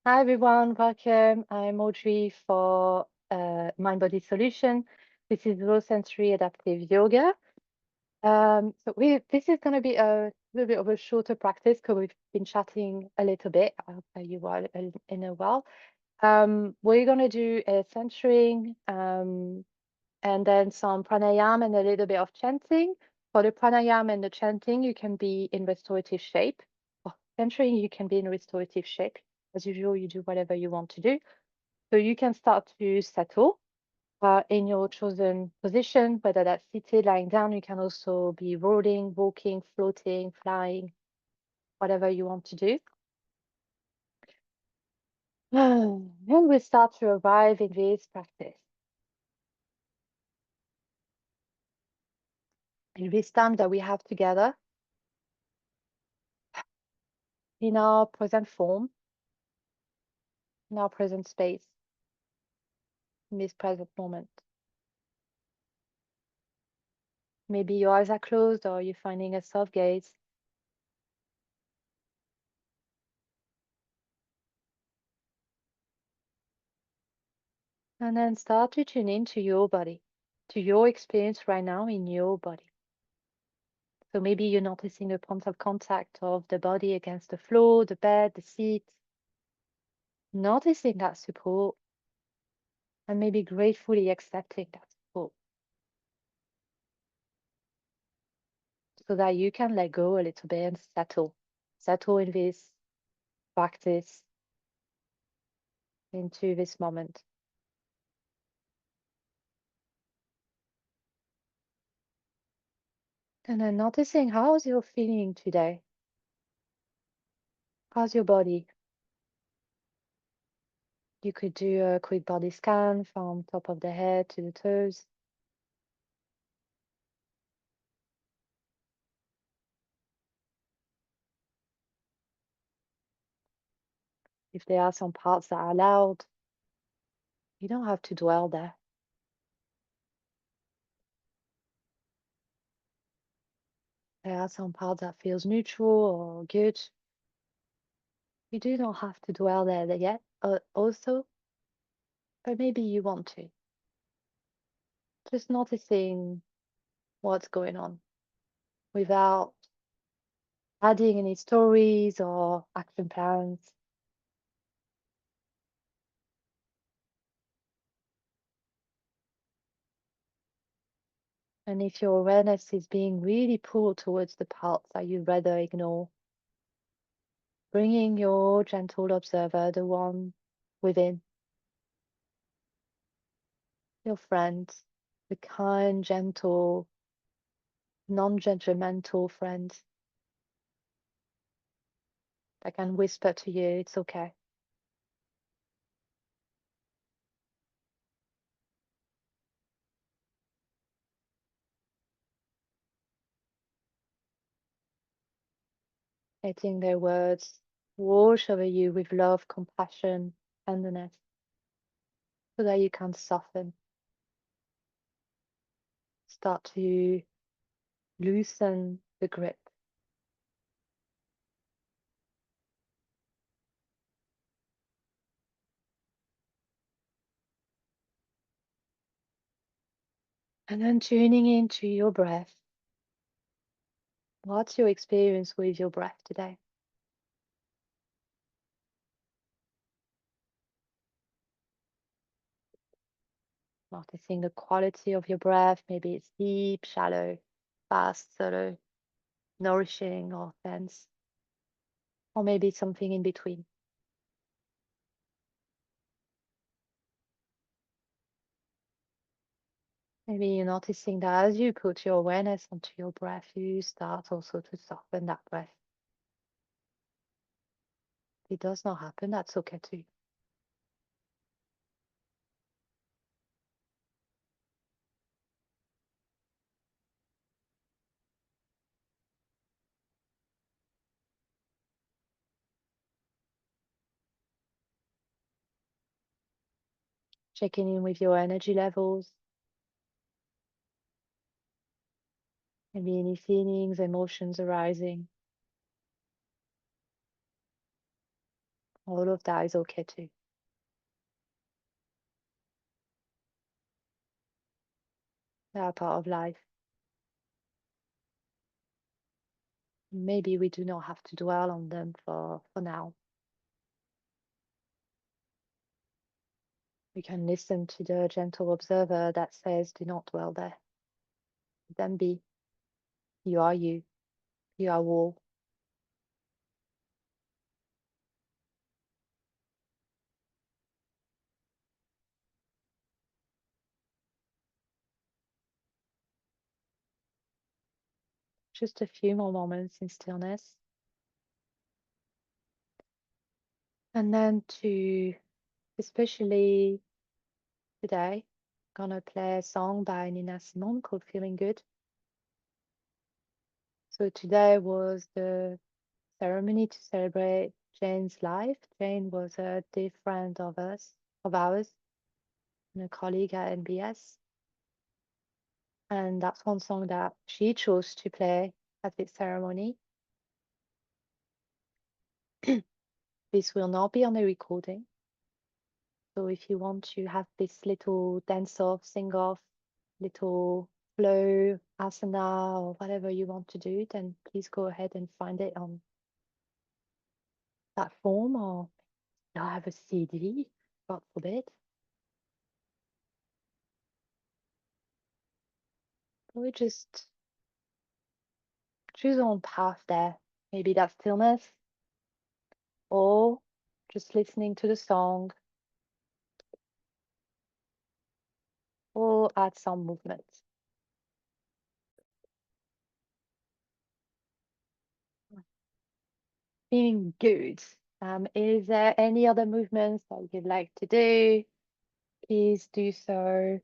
Hi everyone, welcome. I'm Audrey for Mind Body Solution. This is low sensory adaptive yoga. This is going to be a little bit of a shorter practice because we've been chatting a little bit. I'll tell you what in a while. We're going to do a centering and then some pranayama and a little bit of chanting. For the pranayama and the chanting, you can be in restorative shape. For centering, you can be in restorative shape. As usual, you do whatever you want to do. So you can start to settle in your chosen position, whether that's seated, lying down. You can also be rolling, walking, floating, flying, whatever you want to do. And we start to arrive in this practice. In this time that we have together in our present form, in our present space, in this present moment. Maybe your eyes are closed or you're finding a soft gaze. And then start to tune into your body, to your experience right now in your body. So maybe you're noticing the points of contact of the body against the floor, the bed, the seat. Noticing that support and maybe gratefully accepting that support so that you can let go a little bit and settle. Settle in this practice, into this moment. And then noticing how's your feeling today? How's your body? You could do a quick body scan from top of the head to the toes. If there are some parts that are loud, you don't have to dwell there. There are some parts that feels neutral or good. You do not have to dwell there yet, also, but maybe you want to. Just noticing what's going on without adding any stories or action plans. And if your awareness is being really pulled towards the parts that you'd rather ignore, bringing your gentle observer, the one within, your friend, the kind, gentle, non-judgmental friend that can whisper to you, it's okay. Letting their words wash over you with love, compassion, tenderness, so that you can soften, start to loosen the grip. And then tuning into your breath. What's your experience with your breath today? Noticing the quality of your breath. Maybe it's deep, shallow, fast, slow, nourishing, or dense, or maybe something in between. Maybe you're noticing that as you put your awareness onto your breath, you start also to soften that breath. If it does not happen, that's okay too. Checking in with your energy levels, maybe any feelings, emotions arising, All of that is okay too. They are part of life. Maybe we do not have to dwell on them for now. We can listen to the gentle observer that says, do not dwell there. Then be. You are you. You are all. Just a few more moments in stillness. And then especially today, gonna play a song by Nina Simone called Feeling Good. So today was the ceremony to celebrate Jane's life. Jane was a dear friend of ours, and a colleague at NBS. And that's one song that she chose to play at this ceremony. This will not be on the recording. So if you want to have this little dance off, sing off, little flow, asana, or whatever you want to do, then please go ahead and find it on that form, or you'll have a CD, God forbid. But we just choose our own path there. Maybe that stillness, or just listening to the song, or add some movement. Feeling good. Is there any other movements that you'd like to do? Please do so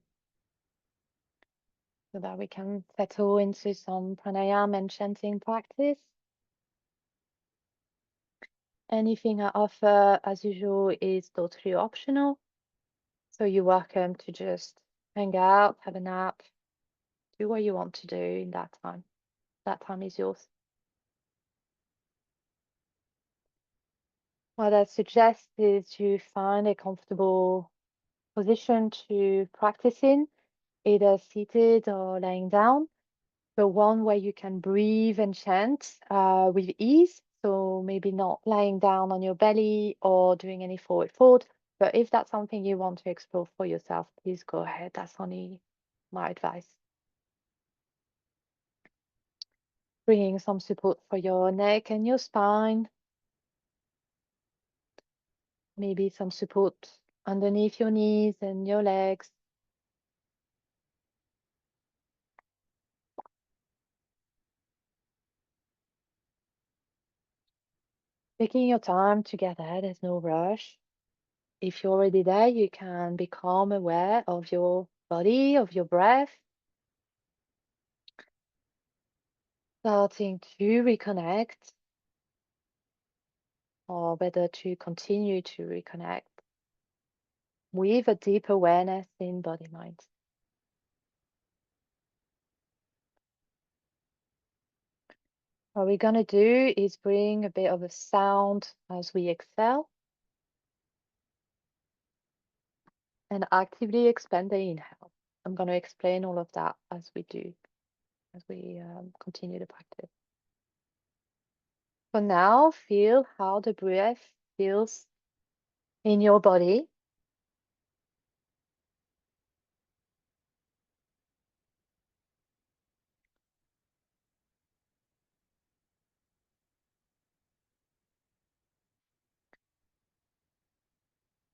that we can settle into some pranayama and chanting practice. Anything I offer, as usual, is totally optional. So you're welcome to just hang out, have a nap, do what you want to do in that time. That time is yours. What I suggest is you find a comfortable position to practice in, either seated or lying down. The one where you can breathe and chant with ease. So maybe not lying down on your belly or doing any forward fold. But if that's something you want to explore for yourself, please go ahead. That's only my advice. Bringing some support for your neck and your spine. Maybe some support underneath your knees and your legs. Taking your time together, there's no rush. If you're already there, you can become aware of your body, of your breath. Starting to reconnect, or whether to continue to reconnect with a deep awareness in body mind. What we're going to do is bring a bit of a sound as we exhale and actively expand the inhale. I'm going to explain all of that as we continue the practice. For now, feel how the breath feels in your body.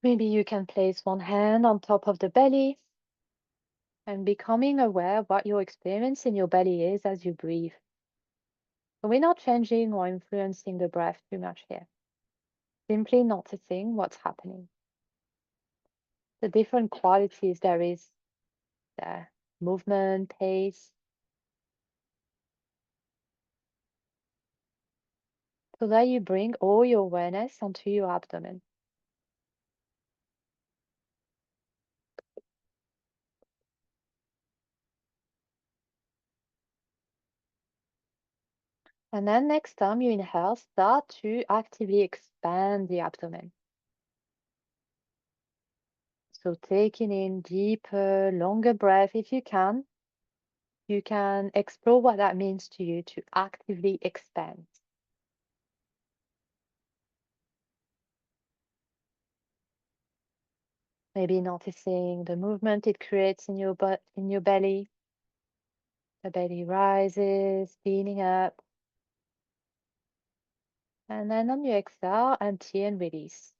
Maybe you can place one hand on top of the belly and becoming aware of what your experience in your belly is as you breathe. So we're not changing or influencing the breath too much here. Simply noticing what's happening. The different qualities there is there. Movement, pace. So that you bring all your awareness onto your abdomen. And then next time you inhale, start to actively expand the abdomen. So taking in deeper, longer breath if you can. You can explore what that means to you to actively expand. Maybe noticing the movement it creates in your butt, in your belly. The belly rises, spinning up. And then on your exhale, empty and release.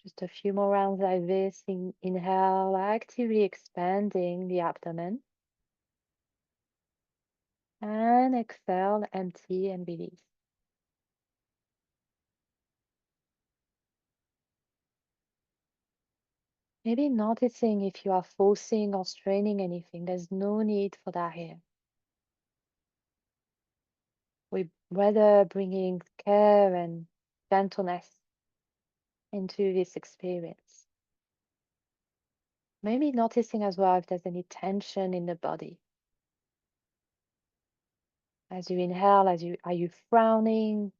Just a few more rounds like this. Inhale, actively expanding the abdomen. And exhale, empty and release. Maybe noticing if you are forcing or straining anything. There's no need for that here. We rather bringing care and gentleness into this experience. Maybe noticing as well if there's any tension in the body. As you inhale, are you frowning?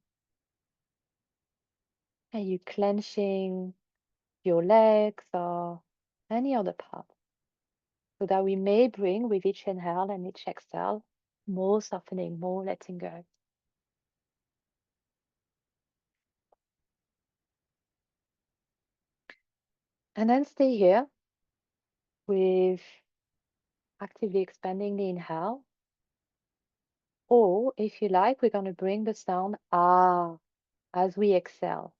Are you clenching your legs or any other part? So that we may bring with each inhale and each exhale more softening, more letting go. And then stay here with actively expanding the inhale. Or if you like, we're going to bring the sound ah as we exhale.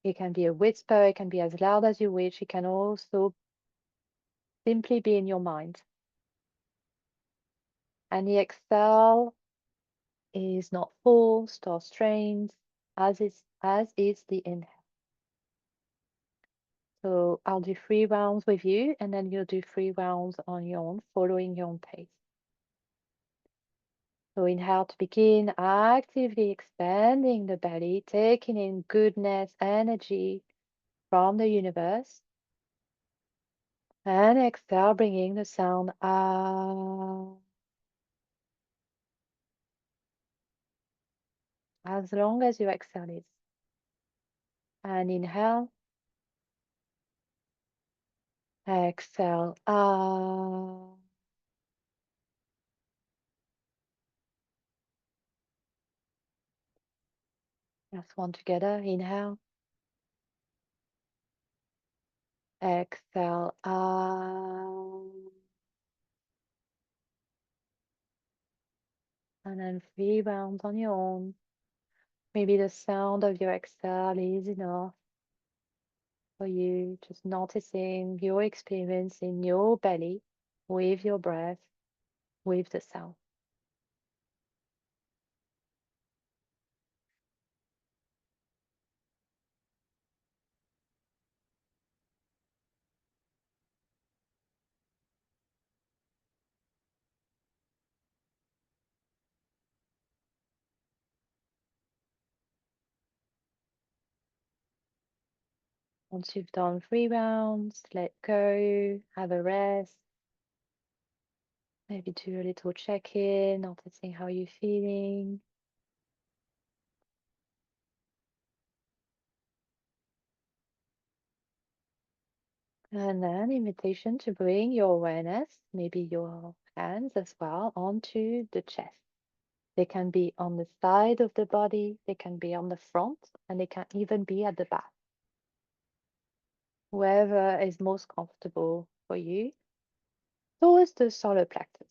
It can be a whisper, it can be as loud as you wish. It can also simply be in your mind. And the exhale is not forced or strained, as is the inhale. So I'll do 3 rounds with you, and then you'll do 3 rounds on your own, following your own pace. So inhale to begin, actively expanding the belly, taking in goodness, energy from the universe. And exhale, bringing the sound ah. As long as your exhale is. And inhale, exhale ah. Last one together, inhale, exhale ah. And then 3 rounds on your own. Maybe the sound of your exhale is enough for you, just noticing your experience in your belly with your breath, with the sound. Once you've done 3 rounds, let go, have a rest. Maybe do a little check-in, noticing how you're feeling. And then invitation to bring your awareness, maybe your hands as well, onto the chest. They can be on the side of the body, they can be on the front, and they can even be at the back. Whoever is most comfortable for you. Towards the solar plexus.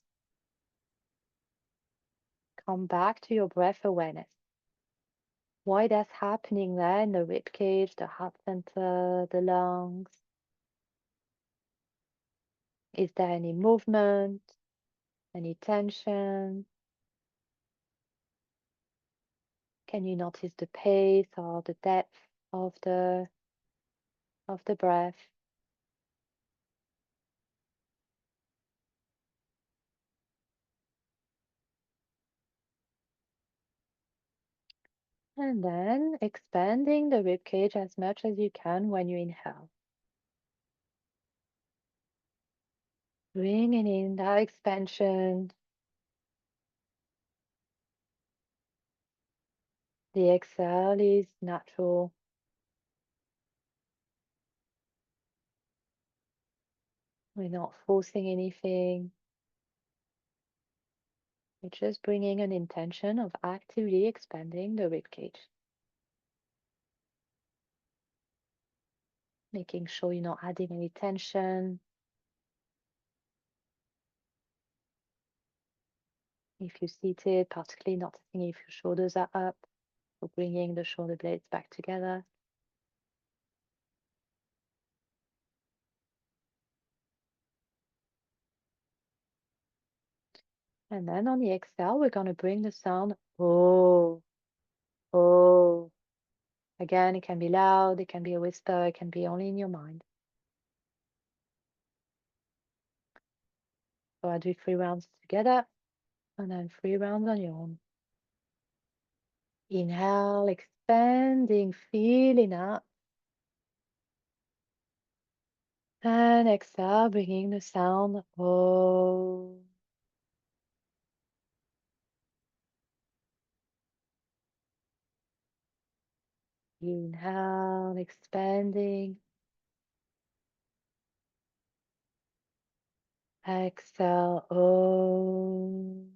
Come back to your breath awareness. Why that's happening there in the rib cage, the heart center, the lungs. Is there any movement, any tension? Can you notice the pace or the depth of the breath? And then expanding the rib cage as much as you can when you inhale. Bringing in that expansion. The exhale is natural. We're not forcing anything. We're just bringing an intention of actively expanding the ribcage. Making sure you're not adding any tension. If you're seated, particularly noticing if your shoulders are up, or bringing the shoulder blades back together. And then on the exhale, we're going to bring the sound oh, oh. Again, it can be loud, it can be a whisper, it can be only in your mind. So I do 3 rounds together, and then 3 rounds on your own. Inhale, expanding, feeling up. And exhale, bringing the sound oh. Inhale, expanding. Exhale, oh.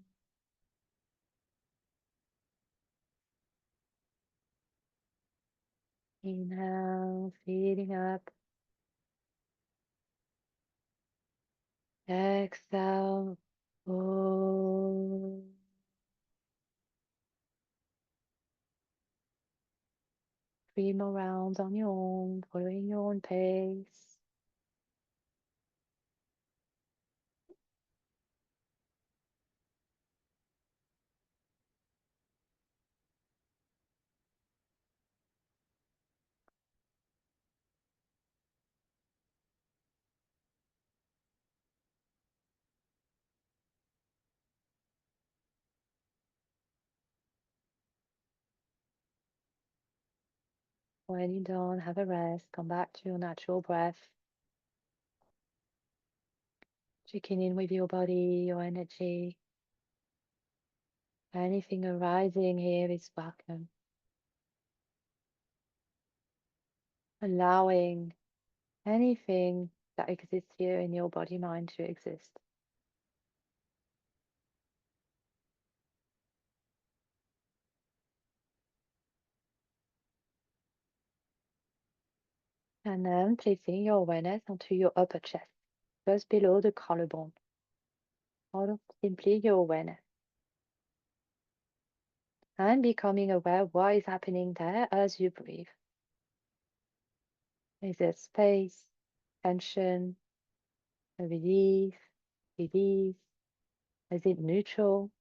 'Inhale, feeling up. Exhale, oh. 3 more rounds on your own, following your own pace. When you're done, have a rest. Come back to your natural breath. Checking in with your body, your energy. Anything arising here is welcome. Allowing anything that exists here in your body mind to exist. And then placing your awareness onto your upper chest, just below the collarbone. Or simply your awareness. And becoming aware of what is happening there as you breathe. Is there space, tension, a relief, release? Is it neutral?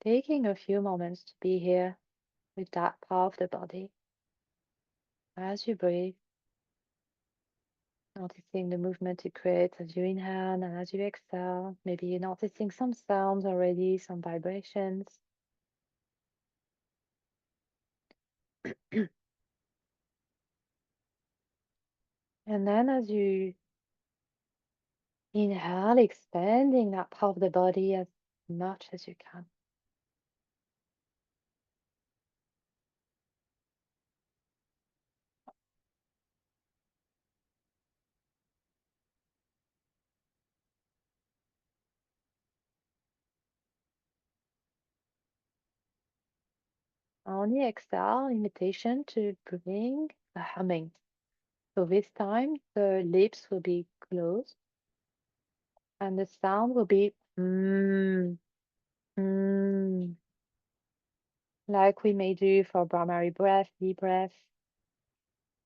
Taking a few moments to be here with that part of the body. As you breathe, noticing the movement it creates as you inhale and as you exhale. Maybe you're noticing some sounds already, some vibrations. And then as you inhale, expanding that part of the body as much as you can. On the exhale, invitation to bring a humming. So this time the lips will be closed and the sound will be mm, like we may do for primary breath, deep breath,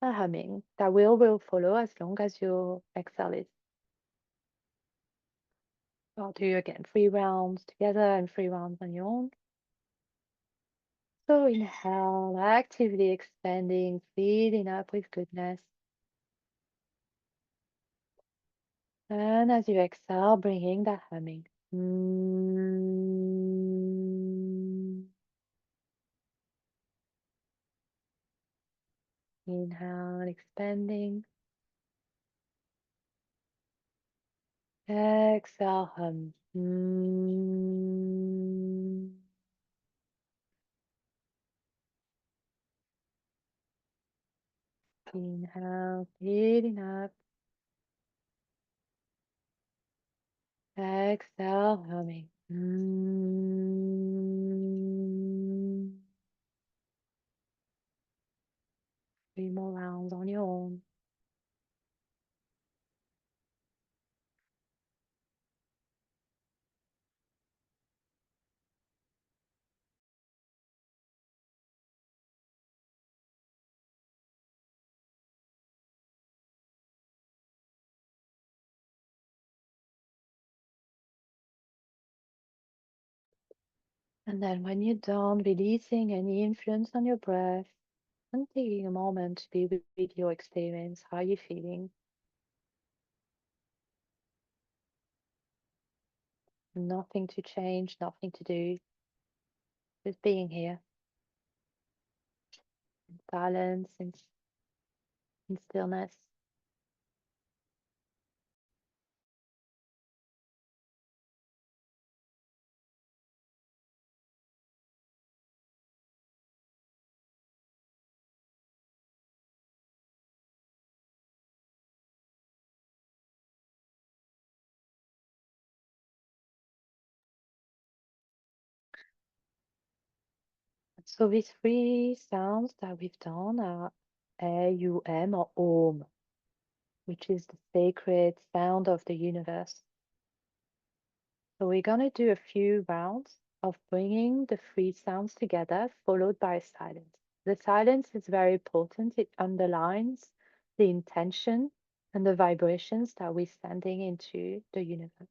a humming that will follow as long as your exhale is. I'll do again 3 rounds together and 3 rounds on your own. So inhale, actively expanding, filling up with goodness. And as you exhale, bringing that humming. Inhale, expanding. Exhale, hum. Inhale, breathing up. Exhale, humming. 3 more rounds on your own. And then when you're done releasing any influence on your breath and taking a moment to be with your experience, how are you feeling? Nothing to change, nothing to do, just being here in silence, in stillness. So these 3 sounds that we've done are A, U, M, or Om, which is the sacred sound of the universe. So we're going to do a few rounds of bringing the 3 sounds together, followed by silence. The silence is very important. It underlines the intention and the vibrations that we're sending into the universe.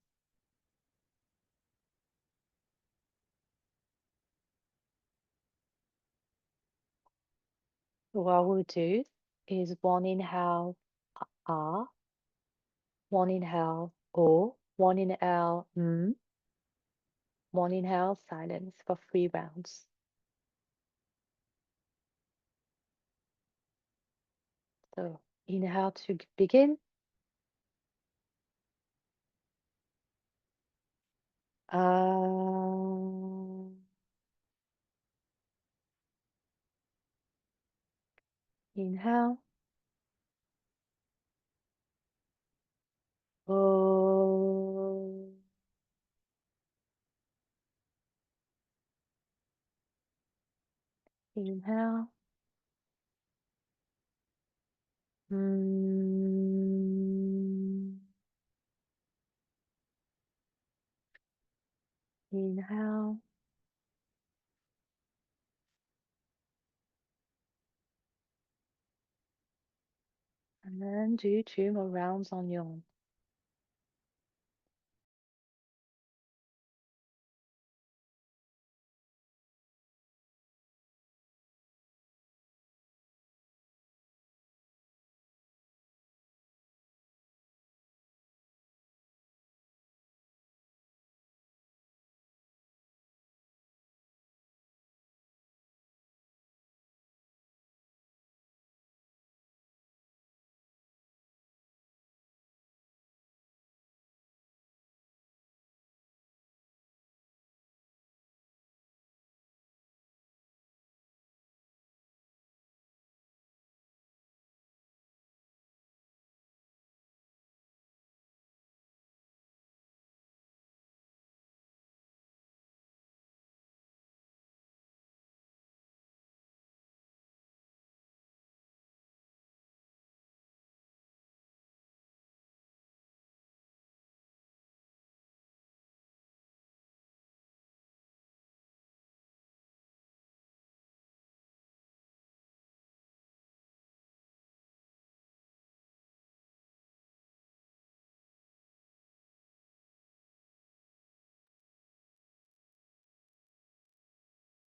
So what we'll do is 1 inhale, ah, 1 inhale, O, 1 inhale, 1 inhale, silence for 3 rounds. So inhale to begin. Inhale. Oh. Inhale. Inhale. And then do 2 more rounds on your own.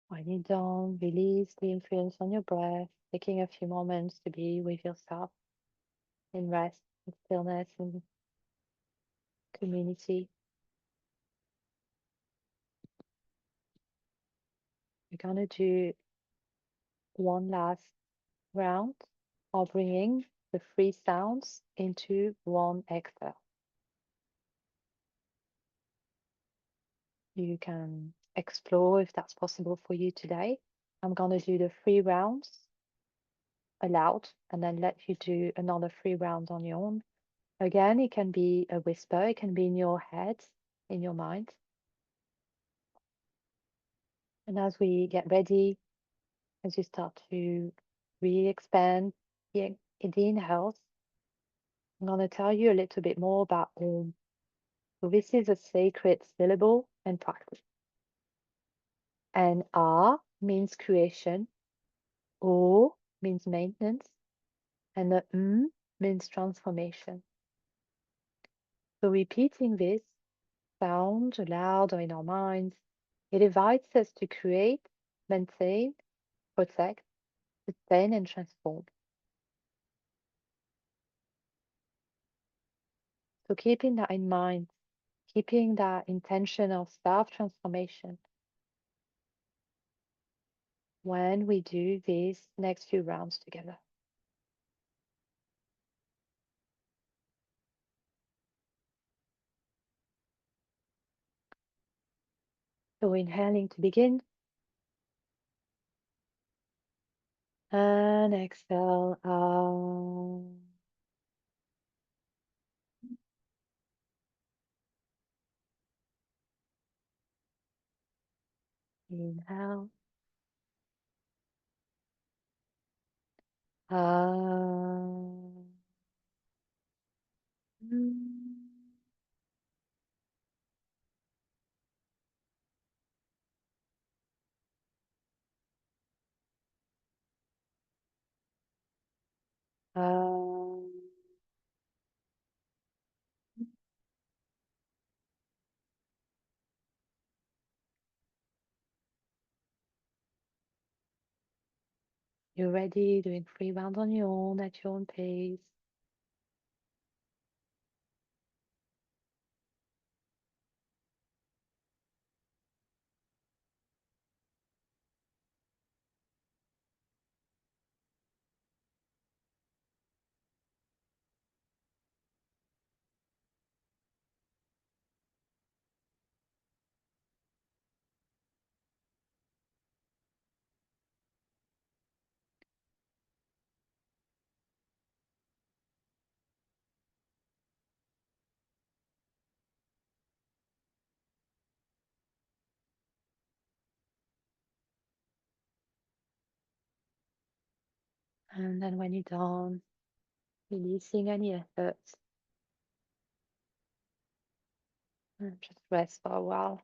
When you're done, release the influence on your breath, taking a few moments to be with yourself in rest, in stillness, in community. We're gonna do one last round of bringing the 3 sounds into one exhale. You can explore if that's possible for you today. I'm going to do the 3 rounds aloud and then let you do another 3 rounds on your own. Again, it can be a whisper, it can be in your head, in your mind. And as we get ready, as you start to really expand the inhales, I'm going to tell you a little bit more about Om. So this is a sacred syllable and practice. And A means creation, O means maintenance, and the means transformation. So repeating this sound aloud or in our minds, it invites us to create, maintain, protect, sustain, and transform. So keeping that in mind, keeping that intention of self-transformation when we do these next few rounds together. So inhaling to begin, and exhale out. Inhale out. Out. You're ready, doing 3 rounds on your own at your own pace. And then when you're done, releasing any efforts, and just rest for a while.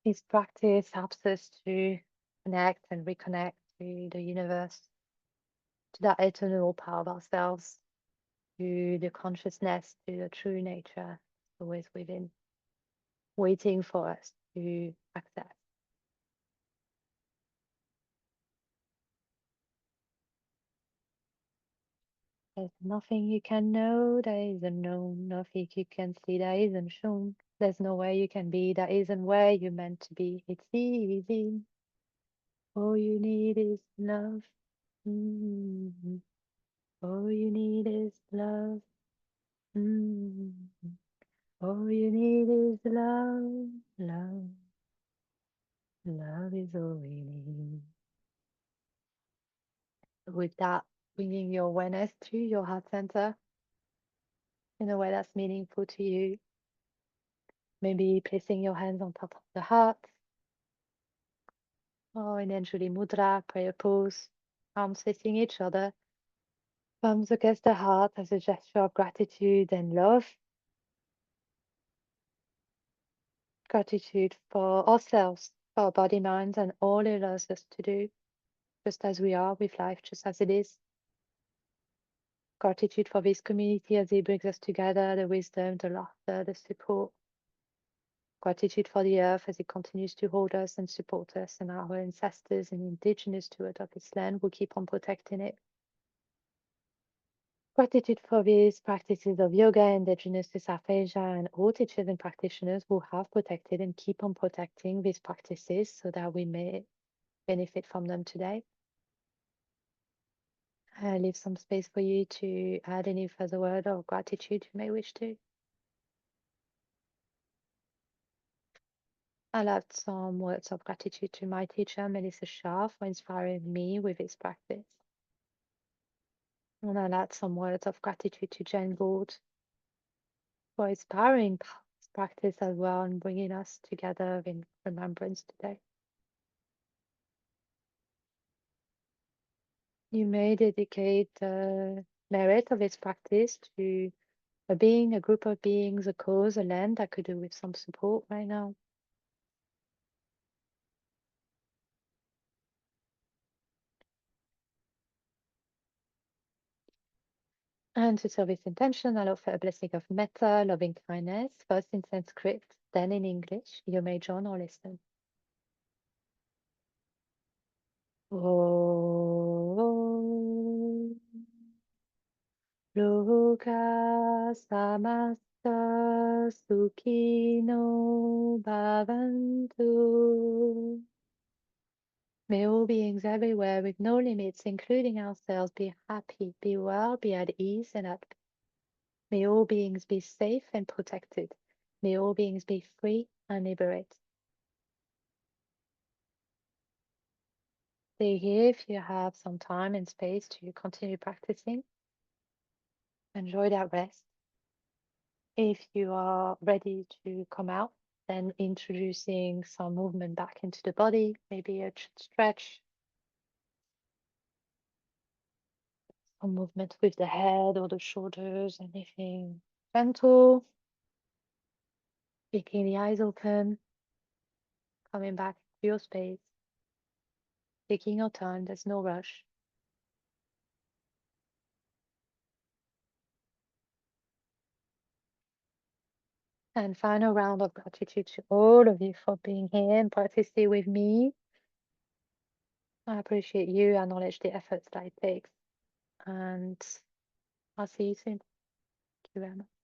This practice helps us to connect and reconnect to the universe, to that eternal part of ourselves, to the consciousness, to the true nature always within, waiting for us to access. There's nothing you can know that isn't known, nothing you can see that isn't shown. There's nowhere you can be that isn't where you're meant to be. It's easy. All you need is love. Mm. All you need is love. Mm. All you need is love. Love. Love is all we need. With that, bringing your awareness to your heart center in a way that's meaningful to you. Maybe placing your hands on top of the heart, or in Anjali Mudra, prayer pose, arms facing each other, palms against the heart as a gesture of gratitude and love. Gratitude for ourselves, for our body, mind, and all it allows us to do, just as we are with life, just as it is. Gratitude for this community as it brings us together, the wisdom, the laughter, the support. Gratitude for the earth as it continues to hold us and support us, and our ancestors and indigenous to it of this land will keep on protecting it. Gratitude for these practices of yoga indigenous to South Asia and all teachers and practitioners who have protected and keep on protecting these practices so that we may benefit from them today. I leave some space for you to add any further word of gratitude you may wish to. I'll add some words of gratitude to my teacher, Melissa Shah, for inspiring me with this practice. And I'll add some words of gratitude to Jane Gould for inspiring this practice as well and bringing us together in remembrance today. You may dedicate the merit of this practice to a being, a group of beings, a cause, a land that could do with some support right now. And to serve this intention, I'll offer a blessing of metta, loving kindness, first in Sanskrit, then in English. You may join or listen. Om Loka Samasta Sukhino Bhavantu. May all beings everywhere with no limits, including ourselves, be happy, be well, be at ease and at peace. May all beings be safe and protected. May all beings be free and liberated. Stay here if you have some time and space to continue practicing. Enjoy that rest. If you are ready to come out, then introducing some movement back into the body, maybe a stretch, some movement with the head or the shoulders, anything gentle. Keeping the eyes open, coming back to your space, taking your time, there's no rush. And final round of gratitude to all of you for being here and practicing with me. I appreciate you, I acknowledge the efforts that it takes, and I'll see you soon. Thank you very much.